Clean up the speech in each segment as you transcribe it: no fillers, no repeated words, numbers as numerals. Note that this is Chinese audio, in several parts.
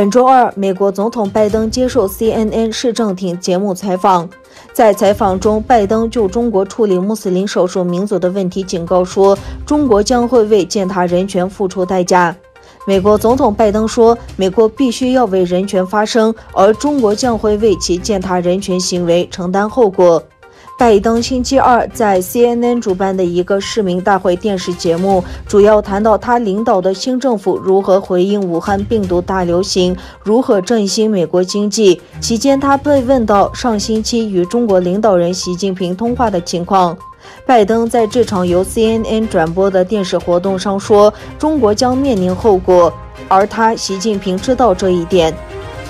本周二，美国总统拜登接受 CNN 市政厅节目采访。在采访中，拜登就中国处理穆斯林少数民族的问题警告说，中国将会为践踏人权付出代价。美国总统拜登说，美国必须要为人权发声，而中国将会为其践踏人权行为承担后果。拜登星期二在 CNN 主办的一个市民大会电视节目，主要谈到他领导的新政府如何回应武汉病毒大流行，如何振兴美国经济。期间，他被问到上星期与中国领导人习近平通话的情况。拜登在这场由 CNN 转播的电视活动上说，中国将面临后果，而他习近平知道这一点。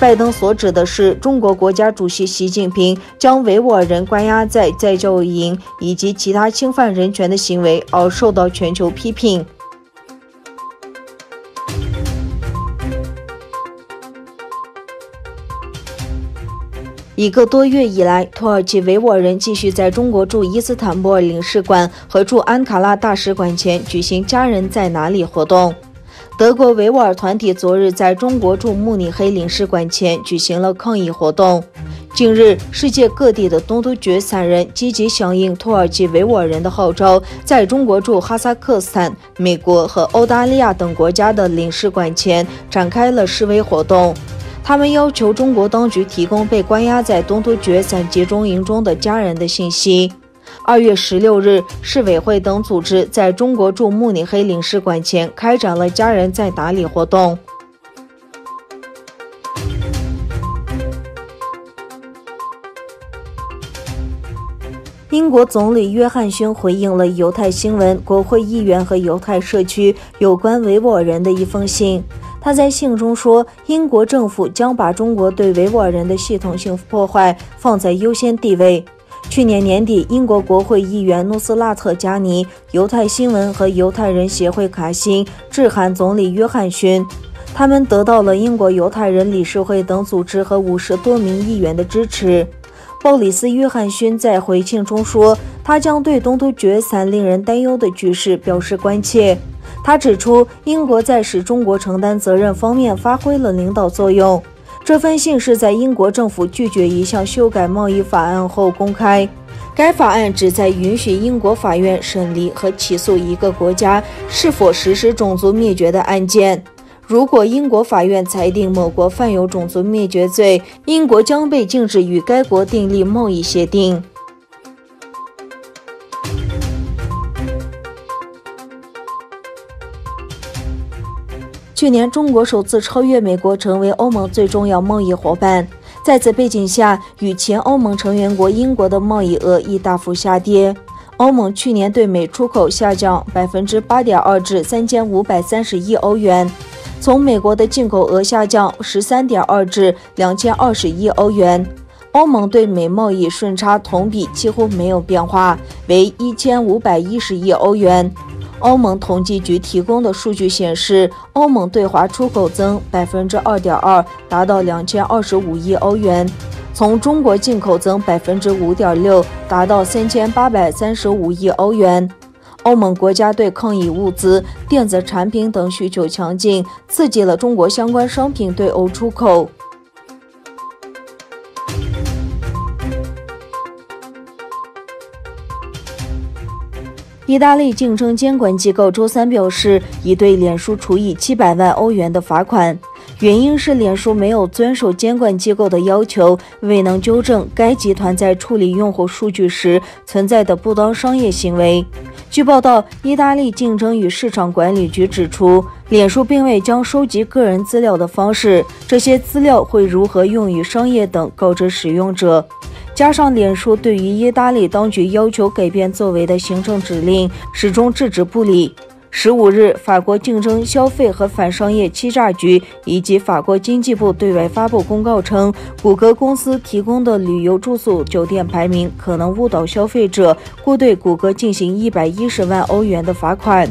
拜登所指的是中国国家主席习近平将维吾尔人关押在再教育营以及其他侵犯人权的行为而受到全球批评。一个多月以来，土耳其维吾尔人继续在中国驻伊斯坦布尔领事馆和驻安卡拉大使馆前举行家人在哪里活动。德国维吾尔团体昨日在中国驻慕尼黑领事馆前举行了抗议活动。近日，世界各地的东突厥散人积极响应土耳其维吾尔人的号召，在中国驻哈萨克斯坦、美国和澳大利亚等国家的领事馆前展开了示威活动。他们要求中国当局提供被关押在东突厥散集中营中的家人的信息。2月16日，市委会等组织在中国驻慕尼黑领事馆前开展了家人在哪里活动。英国总理约翰逊回应了犹太新闻、国会议员和犹太社区有关维吾尔人的一封信。他在信中说，英国政府将把中国对维吾尔人的系统性破坏放在优先地位。去年年底，英国国会议员努斯拉特·加尼、犹太新闻和犹太人协会卡辛致函总理约翰逊，他们得到了英国犹太人理事会等组织和50多名议员的支持。鲍里斯·约翰逊在回信中说，他将对东突厥散令人担忧的局势表示关切。他指出，英国在使中国承担责任方面发挥了领导作用。这份信是在英国政府拒绝一项修改贸易法案后公开。该法案旨在允许英国法院审理和起诉一个国家是否实施种族灭绝的案件。如果英国法院裁定某国犯有种族灭绝罪，英国将被禁止与该国订立贸易协定。去年，中国首次超越美国成为欧盟最重要贸易伙伴。在此背景下，与前欧盟成员国英国的贸易额亦大幅下跌。欧盟去年对美出口下降 8.2% 至3530亿欧元，从美国的进口额下降 13.2% 至2020亿欧元。欧盟对美贸易顺差同比几乎没有变化，为1510亿欧元。欧盟统计局提供的数据显示，欧盟对华出口增 2.2%， 达到2025亿欧元；从中国进口增 5.6%， 达到3835亿欧元。欧盟国家对抗疫物资、电子产品等需求强劲，刺激了中国相关商品对欧出口。意大利竞争监管机构周三表示，已对脸书处以700万欧元的罚款，原因是脸书没有遵守监管机构的要求，未能纠正该集团在处理用户数据时存在的不当商业行为。据报道，意大利竞争与市场管理局指出，脸书并未将收集个人资料的方式、这些资料会如何用于商业等告知使用者。加上脸书对于意大利当局要求改变作为的行政指令始终置之不理。15日，法国竞争、消费和反商业欺诈局以及法国经济部对外发布公告称，谷歌公司提供的旅游住宿酒店排名可能误导消费者，故对谷歌进行110万欧元的罚款。